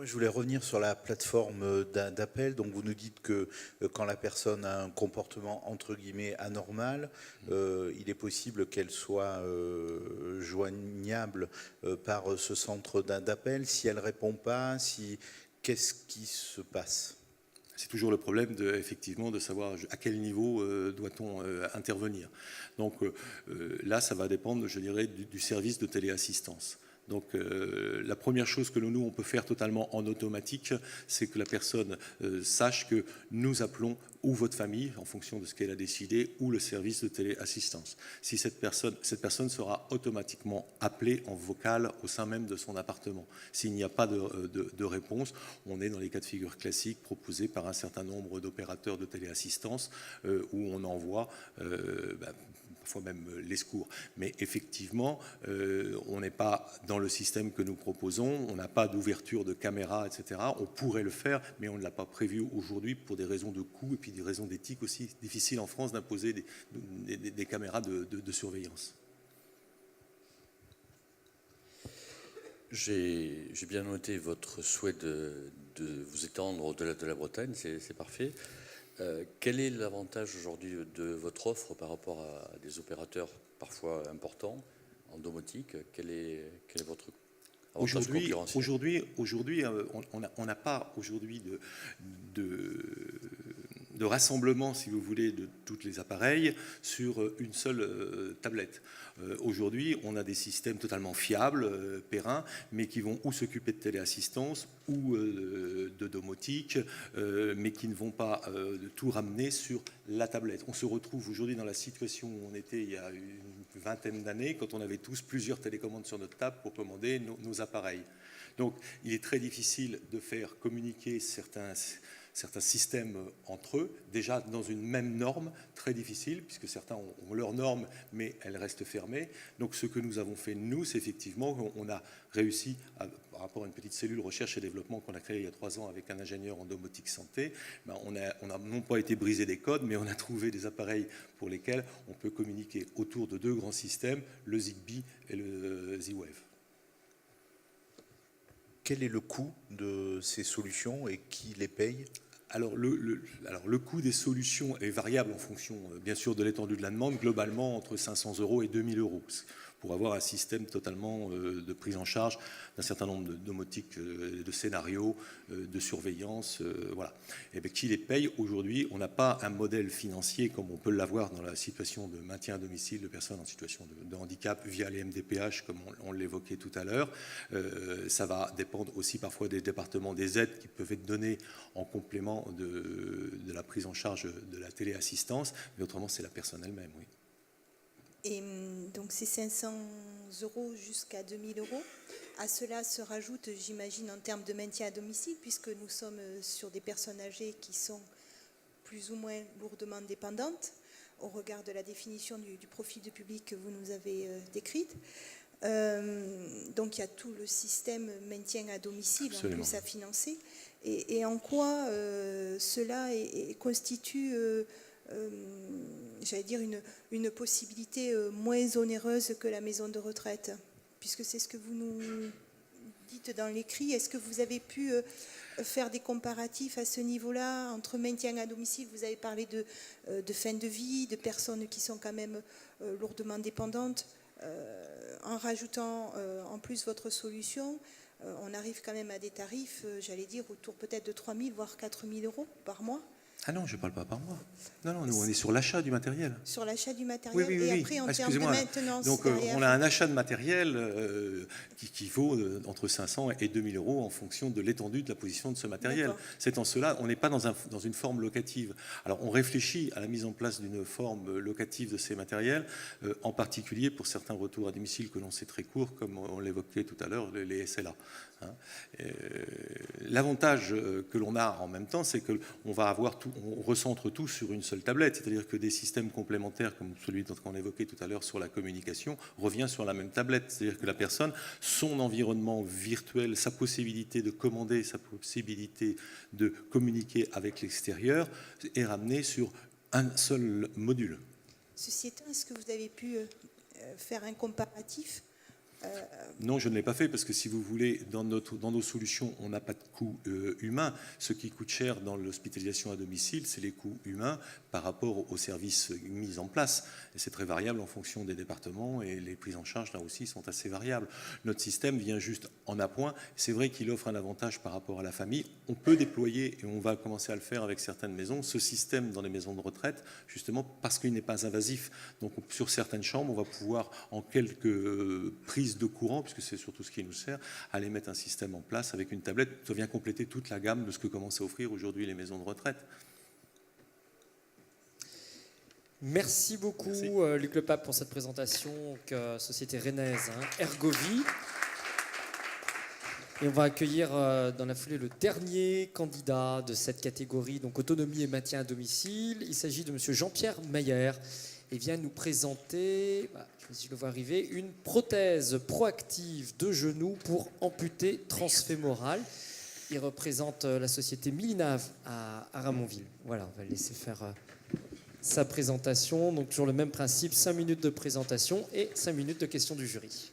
Je voulais revenir sur la plateforme d'appel. Donc vous nous dites que quand la personne a un comportement entre guillemets anormal, il est possible qu'elle soit joignable par ce centre d'appel. Si elle ne répond pas, qu'est-ce qui se passe ? C'est toujours le problème effectivement de savoir à quel niveau doit-on intervenir. Donc là, ça va dépendre, je dirais, du service de téléassistance. Donc la première chose que nous, on peut faire totalement en automatique, c'est que la personne sache que nous appelons ou votre famille, en fonction de ce qu'elle a décidé, ou le service de téléassistance. Si cette personne sera automatiquement appelée en vocal au sein même de son appartement. S'il n'y a pas de réponse, on est dans les cas de figure classiques proposés par un certain nombre d'opérateurs de téléassistance où on envoie parfois même les secours. Mais effectivement, on n'est pas dans le système que nous proposons, on n'a pas d'ouverture de caméra, etc. On pourrait le faire, mais on ne l'a pas prévu aujourd'hui pour des raisons de coût et puis des raisons d'éthique aussi difficiles en France d'imposer des caméras de surveillance. J'ai bien noté votre souhait de vous étendre au-delà de la Bretagne, c'est parfait. Quel est l'avantage aujourd'hui de votre offre par rapport à des opérateurs parfois importants en domotique ? Quel est votre avantage concurrentiel ? Aujourd'hui, on n'a pas aujourd'hui de rassemblement, si vous voulez, de tous les appareils sur une seule tablette. Aujourd'hui, on a des systèmes totalement fiables, périns, mais qui vont ou s'occuper de téléassistance ou de domotique, mais qui ne vont pas tout ramener sur la tablette. On se retrouve aujourd'hui dans la situation où on était il y a une vingtaine d'années, quand on avait tous plusieurs télécommandes sur notre table pour commander nos appareils. Donc, il est très difficile de faire communiquer certains systèmes entre eux, déjà dans une même norme, très difficile, puisque certains ont leurs normes, mais elles restent fermées. Donc ce que nous avons fait, nous, c'est effectivement qu'on a réussi, par rapport à une petite cellule recherche et développement qu'on a créée il y a 3 ans avec un ingénieur en domotique santé, on a non pas été brisé des codes, mais on a trouvé des appareils pour lesquels on peut communiquer autour de 2 grands systèmes, le Zigbee et le Z-Wave. Quel est le coût de ces solutions et qui les paye ? Alors le coût des solutions est variable en fonction, bien sûr, de l'étendue de la demande, globalement entre 500 € et 2000 €. pour avoir un système totalement de prise en charge d'un certain nombre de domotiques, de scénarios, de surveillance. Voilà. Et bien, qui les paye aujourd'hui? On n'a pas un modèle financier comme on peut l'avoir dans la situation de maintien à domicile de personnes en situation de handicap via les MDPH, comme on l'évoquait tout à l'heure. Ça va dépendre aussi parfois des départements, des aides qui peuvent être données en complément de la prise en charge de la téléassistance, mais autrement c'est la personne elle-même, oui. Et donc c'est 500 € jusqu'à 2000 €. À cela se rajoute, j'imagine, en termes de maintien à domicile, puisque nous sommes sur des personnes âgées qui sont plus ou moins lourdement dépendantes, au regard de la définition du profil de public que vous nous avez décrite. Donc il y a tout le système maintien à domicile. Absolument. En plus à financer. Et en quoi cela constitue, j'allais dire, une possibilité moins onéreuse que la maison de retraite, puisque c'est ce que vous nous dites dans l'écrit. Est-ce que vous avez pu faire des comparatifs à ce niveau-là entre maintien à domicile? Vous avez parlé de fin de vie, de personnes qui sont quand même lourdement dépendantes. En rajoutant en plus votre solution, on arrive quand même à des tarifs, j'allais dire, autour peut-être de 3 000 voire 4 000 € par mois. Ah non, je ne parle pas par mois. Non, nous on est sur l'achat du matériel. Sur l'achat du matériel, oui. Et après en termes de maintenance. Donc on a un achat de matériel qui vaut entre 500 et 2 000 € en fonction de l'étendue de la position de ce matériel. C'est en cela, on n'est pas dans une forme locative. Alors on réfléchit à la mise en place d'une forme locative de ces matériels, en particulier pour certains retours à domicile que l'on sait très courts, comme on l'évoquait tout à l'heure, les SLA. L'avantage que l'on a en même temps, c'est qu'on va avoir tout, on recentre tout sur une seule tablette, c'est-à-dire que des systèmes complémentaires comme celui qu'on évoquait tout à l'heure sur la communication revient sur la même tablette, c'est-à-dire que la personne, son environnement virtuel, sa possibilité de commander, sa possibilité de communiquer avec l'extérieur est ramenée sur un seul module. Ceci étant, est-ce que vous avez pu faire un comparatif? Non, je ne l'ai pas fait parce que si vous voulez, dans nos solutions, on n'a pas de coût humain. Ce qui coûte cher dans l'hospitalisation à domicile, c'est les coûts humains par rapport aux services mis en place. Et c'est très variable en fonction des départements et les prises en charge, là aussi, sont assez variables. Notre système vient juste en appoint. C'est vrai qu'il offre un avantage par rapport à la famille. On peut déployer, et on va commencer à le faire avec certaines maisons, ce système dans les maisons de retraite, justement parce qu'il n'est pas invasif. Donc sur certaines chambres, on va pouvoir, en quelques prises de courant, puisque c'est surtout ce qui nous sert, aller mettre un système en place avec une tablette. Ça vient compléter toute la gamme de ce que commencent à offrir aujourd'hui les maisons de retraite. Merci beaucoup, Luc Lepape, pour cette présentation. Société rennaise, Ergovie. Et on va accueillir dans la foulée le dernier candidat de cette catégorie, donc autonomie et maintien à domicile. Il s'agit de M. Jean-Pierre Mayer. Et vient nous présenter, je le vois arriver, une prothèse proactive de genou pour amputé transfémoral. Il représente la société Millinav à Ramonville. Voilà, on va le laisser faire sa présentation. Donc toujours le même principe, 5 minutes de présentation et 5 minutes de questions du jury.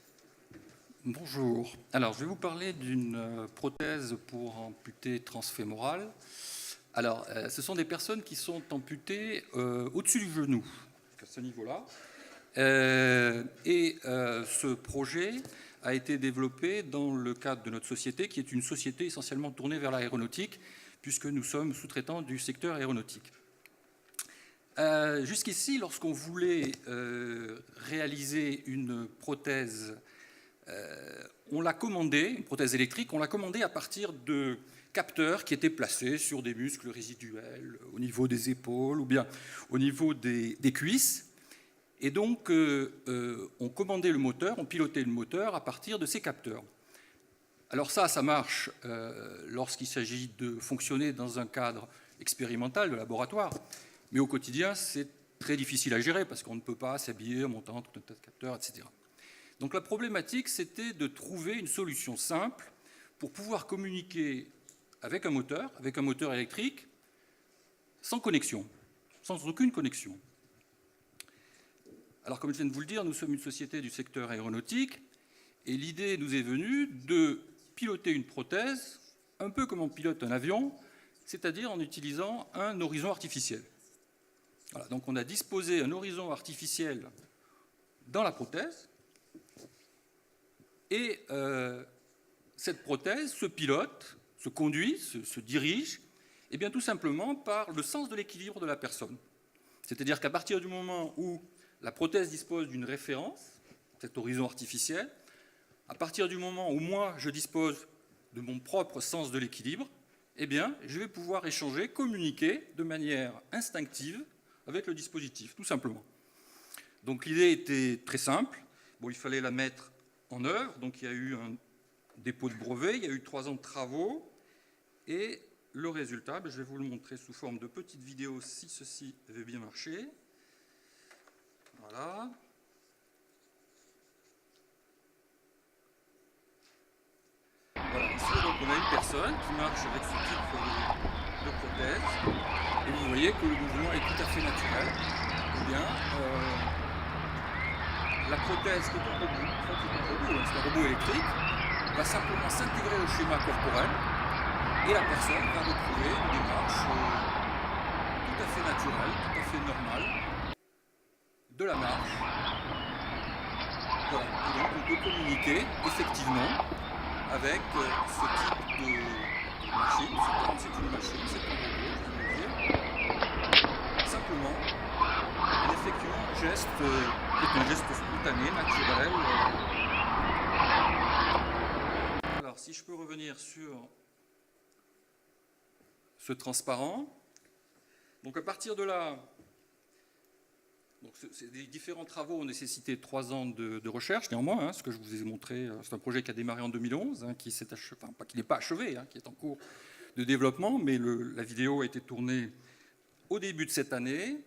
Bonjour. Alors, je vais vous parler d'une prothèse pour amputé transfémoral. Alors, ce sont des personnes qui sont amputées au-dessus du genou, à ce niveau-là. Ce projet a été développé dans le cadre de notre société, qui est une société essentiellement tournée vers l'aéronautique, puisque nous sommes sous-traitants du secteur aéronautique. Jusqu'ici, lorsqu'on voulait réaliser une prothèse, on l'a commandée, une prothèse électrique, on l'a commandée à partir de capteurs qui étaient placés sur des muscles résiduels, au niveau des épaules ou bien au niveau des cuisses. Et donc, on commandait le moteur, on pilotait le moteur à partir de ces capteurs. Alors ça marche lorsqu'il s'agit de fonctionner dans un cadre expérimental de laboratoire. Mais au quotidien, c'est très difficile à gérer parce qu'on ne peut pas s'habiller en montant tout un tas de capteurs, etc. Donc la problématique, c'était de trouver une solution simple pour pouvoir communiquer avec un moteur électrique, sans connexion, sans aucune connexion. Alors, comme je viens de vous le dire, nous sommes une société du secteur aéronautique et l'idée nous est venue de piloter une prothèse un peu comme on pilote un avion, c'est-à-dire en utilisant un horizon artificiel. Voilà, donc on a disposé un horizon artificiel dans la prothèse Et cette prothèse se pilote, se conduit, se dirige, et bien tout simplement par le sens de l'équilibre de la personne. C'est-à-dire qu'à partir du moment où la prothèse dispose d'une référence, cet horizon artificiel, à partir du moment où moi je dispose de mon propre sens de l'équilibre, eh bien je vais pouvoir échanger, communiquer de manière instinctive avec le dispositif, tout simplement. Donc l'idée était très simple. Bon, il fallait la mettre en œuvre. Donc il y a eu un dépôt de brevet, il y a eu 3 ans de travaux. Et le résultat, je vais vous le montrer sous forme de petite vidéo si ceci avait bien marché. Voilà. Voilà, ici donc, on a une personne qui marche avec ce type de prothèse. Et vous voyez que le mouvement est tout à fait naturel. Eh bien, la prothèse qui est un robot, en fait, c'est un robot électrique, va simplement s'intégrer au schéma corporel et la personne va retrouver une démarche tout à fait naturelle, tout à fait normale de la marche. Voilà. Et donc on peut communiquer effectivement avec ce type de machine. C'est une machine, c'est un robot, je vais vous dire. Simplement, en effectuant un geste qui est un geste spontané, naturel. Alors, si je peux revenir sur ce transparent. Donc, à partir de là, les différents travaux ont nécessité 3 ans de recherche, néanmoins. Ce que je vous ai montré, c'est un projet qui a démarré en 2011, qui s'est achevé, enfin, pas qui n'est pas achevé, qui est en cours de développement, mais la vidéo a été tournée au début de cette année.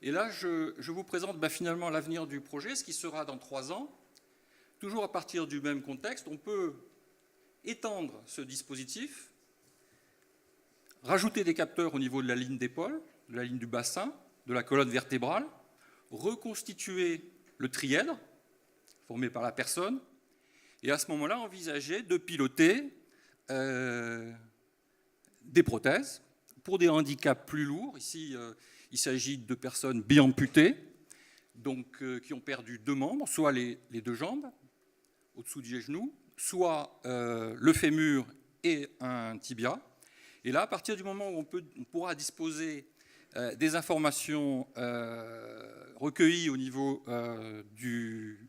Et là, je vous présente finalement l'avenir du projet, ce qui sera dans 3 ans. Toujours à partir du même contexte, on peut étendre ce dispositif, rajouter des capteurs au niveau de la ligne d'épaule, de la ligne du bassin, de la colonne vertébrale, reconstituer le trièdre formé par la personne, et à ce moment-là, envisager de piloter des prothèses pour des handicaps plus lourds. Ici, il s'agit de personnes biamputées, donc qui ont perdu 2 membres, soit les 2 jambes au-dessous du genou, soit le fémur et un tibia. Et là, à partir du moment où on pourra disposer des informations recueillies au niveau du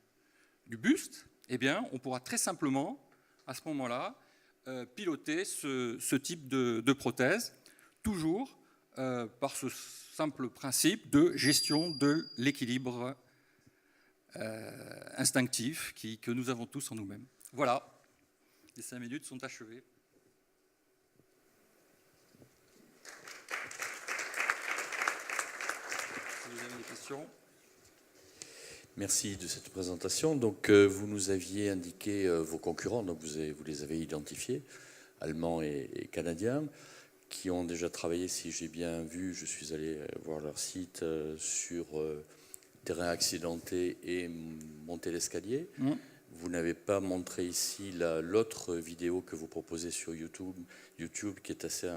buste, eh bien, on pourra très simplement, à ce moment-là, piloter ce type de prothèse, toujours par ce simple principe de gestion de l'équilibre instinctif que nous avons tous en nous-mêmes. Voilà, les 5 minutes sont achevées. Si vous avez des questions. Merci de cette présentation. Donc, vous nous aviez indiqué vos concurrents, donc vous les avez identifiés, allemands et canadiens, qui ont déjà travaillé, si j'ai bien vu, je suis allé voir leur site, sur terrain accidenté et monter l'escalier. Vous n'avez pas montré ici l'autre vidéo que vous proposez sur YouTube, qui est assez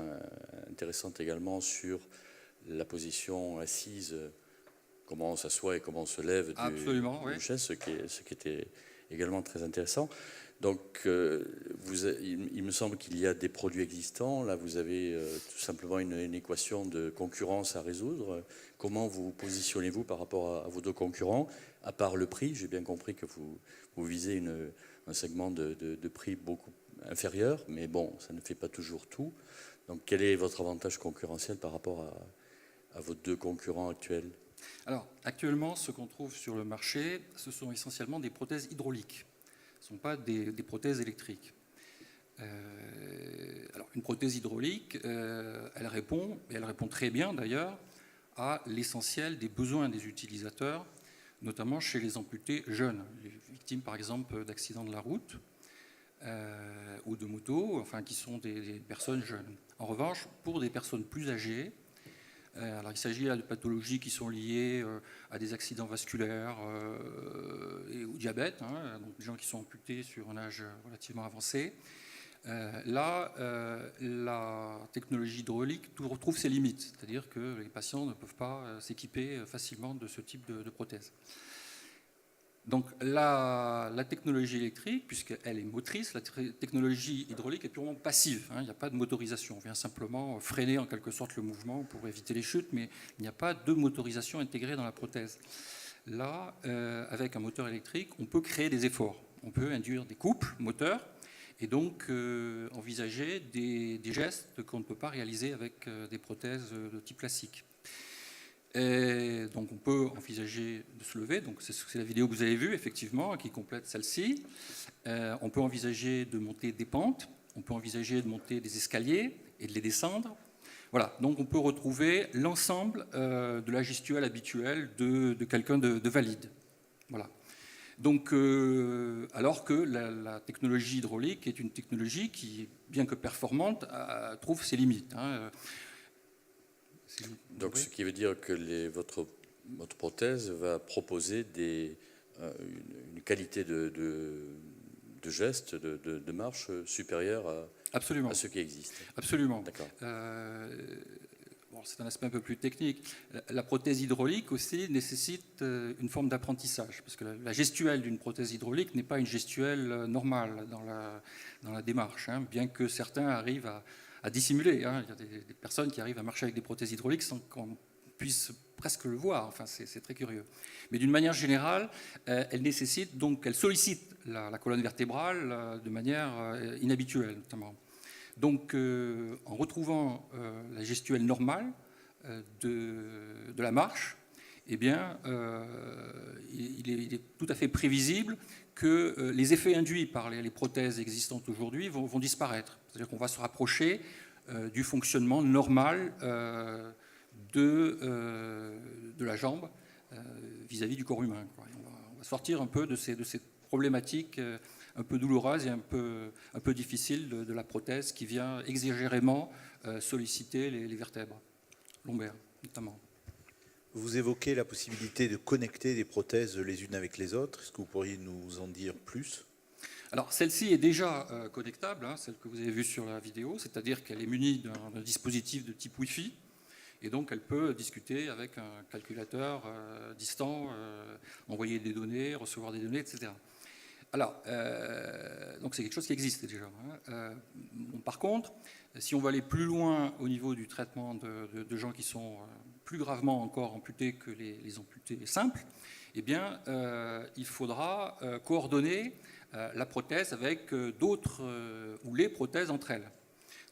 intéressante également, sur la position assise, comment on s'assoit et comment on se lève du chaise, ce qui était également très intéressant. Donc, il me semble qu'il y a des produits existants. Là, vous avez tout simplement une équation de concurrence à résoudre. Comment vous positionnez-vous par rapport à vos 2 concurrents, à part le prix? J'ai bien compris que vous visez un segment de prix beaucoup inférieur, mais bon, ça ne fait pas toujours tout. Donc, quel est votre avantage concurrentiel par rapport à vos 2 concurrents actuels? Alors, actuellement, ce qu'on trouve sur le marché, ce sont essentiellement des prothèses hydrauliques. Ce ne sont pas des prothèses électriques. Alors, une prothèse hydraulique, elle répond très bien d'ailleurs, à l'essentiel des besoins des utilisateurs, notamment chez les amputés jeunes, les victimes par exemple d'accidents de la route ou de moto, enfin qui sont des personnes jeunes. En revanche, pour des personnes plus âgées, alors il s'agit là de pathologies qui sont liées à des accidents vasculaires et au diabète, donc des gens qui sont amputés sur un âge relativement avancé. Là, la technologie hydraulique retrouve ses limites, c'est-à-dire que les patients ne peuvent pas s'équiper facilement de ce type de prothèse. Donc la technologie électrique, puisqu'elle est motrice, la technologie hydraulique est purement passive. Hein, il n'y a pas de motorisation. On vient simplement freiner en quelque sorte le mouvement pour éviter les chutes, mais il n'y a pas de motorisation intégrée dans la prothèse. Là, avec un moteur électrique, on peut créer des efforts. On peut induire des couples moteurs et donc envisager des gestes qu'on ne peut pas réaliser avec des prothèses de type classique. Et donc on peut envisager de se lever, donc c'est la vidéo que vous avez vue effectivement, qui complète celle-ci. On peut envisager de monter des pentes, on peut envisager de monter des escaliers et de les descendre. Voilà, donc on peut retrouver l'ensemble de la gestuelle habituelle de quelqu'un de valide. Voilà. Donc, alors que la technologie hydraulique est une technologie qui, bien que performante, trouve ses limites. Hein. Donc, ce qui veut dire que votre prothèse va proposer une qualité de geste, de marche supérieure à ce qui existe. Absolument. D'accord. C'est un aspect un peu plus technique. La prothèse hydraulique aussi nécessite une forme d'apprentissage, parce que la gestuelle d'une prothèse hydraulique n'est pas une gestuelle normale dans la démarche, hein, bien que certains arrivent à dissimuler. Hein. Il y a des personnes qui arrivent à marcher avec des prothèses hydrauliques sans qu'on puisse presque le voir. Enfin, c'est très curieux. Mais d'une manière générale, elle sollicite la colonne vertébrale de manière inhabituelle, notamment. Donc, en retrouvant la gestuelle normale de la marche, eh bien, il est tout à fait prévisible que les effets induits par les prothèses existantes aujourd'hui vont disparaître. C'est-à-dire qu'on va se rapprocher du fonctionnement normal de la jambe vis-à-vis du corps humain. On va sortir un peu de ces problématiques un peu douloureuse et un peu difficile de la prothèse qui vient exagérément solliciter les vertèbres lombaires, notamment. Vous évoquez la possibilité de connecter des prothèses les unes avec les autres. Est-ce que vous pourriez nous en dire plus ? Alors, celle-ci est déjà connectable, hein, celle que vous avez vue sur la vidéo, c'est-à-dire qu'elle est munie d'un dispositif de type Wi-Fi, et donc elle peut discuter avec un calculateur distant, envoyer des données, recevoir des données, etc. Alors, donc c'est quelque chose qui existe déjà. Hein. Bon, par contre, si on va aller plus loin au niveau du traitement de gens qui sont plus gravement encore amputés que les amputés simples, eh bien, il faudra coordonner la prothèse avec d'autres ou les prothèses entre elles.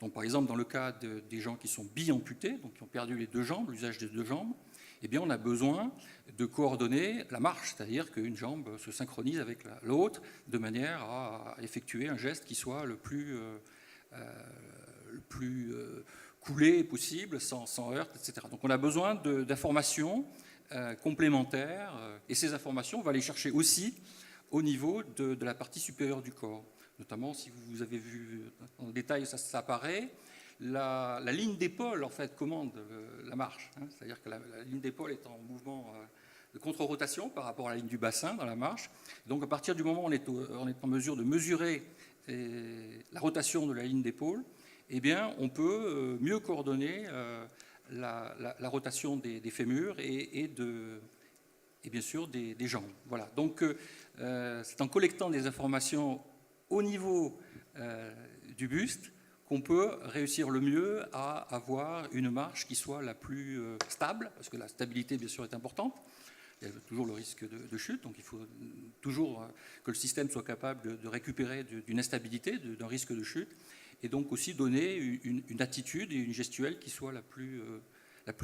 Donc, par exemple, dans le cas des gens qui sont biamputés, donc qui ont perdu les deux jambes, l'usage des deux jambes, eh bien, on a besoin de coordonner la marche, c'est-à-dire qu'une jambe se synchronise avec l'autre de manière à effectuer un geste qui soit le plus coulé possible, sans heurts, etc. Donc on a besoin d'informations complémentaires, et ces informations, on va les chercher aussi au niveau de la partie supérieure du corps. Notamment, si vous avez vu en détail, ça apparaît. La ligne d'épaule, en fait, commande la marche. Hein, c'est-à-dire que la ligne d'épaule est en mouvement de contre-rotation par rapport à la ligne du bassin dans la marche. Donc, à partir du moment où on est en mesure de mesurer la rotation de la ligne d'épaule, eh bien, on peut mieux coordonner la rotation des fémurs et bien sûr des jambes. Voilà. Donc, c'est en collectant des informations au niveau du buste qu'on peut réussir le mieux à avoir une marche qui soit la plus stable, parce que la stabilité, bien sûr, est importante. Il y a toujours le risque de chute, donc il faut toujours que le système soit capable de récupérer d'une instabilité, d'un risque de chute, et donc aussi donner une attitude et une gestuelle qui soit la plus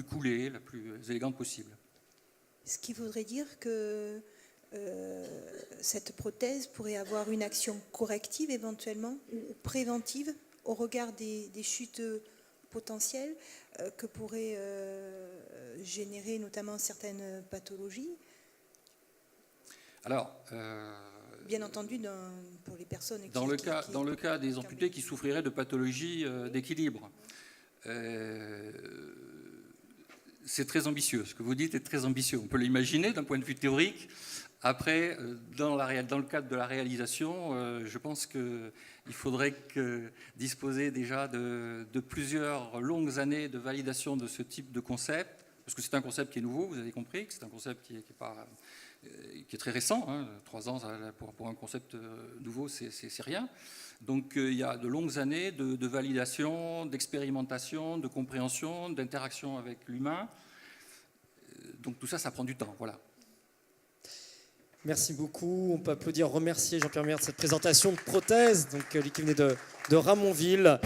coulée, la plus élégante possible. Ce qui voudrait dire que cette prothèse pourrait avoir une action corrective éventuellement, ou préventive, au regard des chutes potentielles que pourraient générer notamment certaines pathologies. Alors, bien entendu, pour les personnes dans le cas des amputés qui souffriraient de pathologies d'équilibre, c'est très ambitieux. Ce que vous dites est très ambitieux. On peut l'imaginer d'un point de vue théorique. Après, dans le cadre de la réalisation, je pense qu'il faudrait disposer déjà de plusieurs longues années de validation de ce type de concept parce que c'est un concept qui est nouveau, vous avez compris, que c'est un concept qui est très récent, hein, 3 ans pour un concept nouveau, c'est rien. Donc il y a de longues années de validation, d'expérimentation, de compréhension, d'interaction avec l'humain. Donc tout ça, ça prend du temps, voilà. Merci beaucoup. On peut applaudir, remercier Jean-Pierre Meyer de cette présentation de prothèse, donc, qui venait de Ramonville.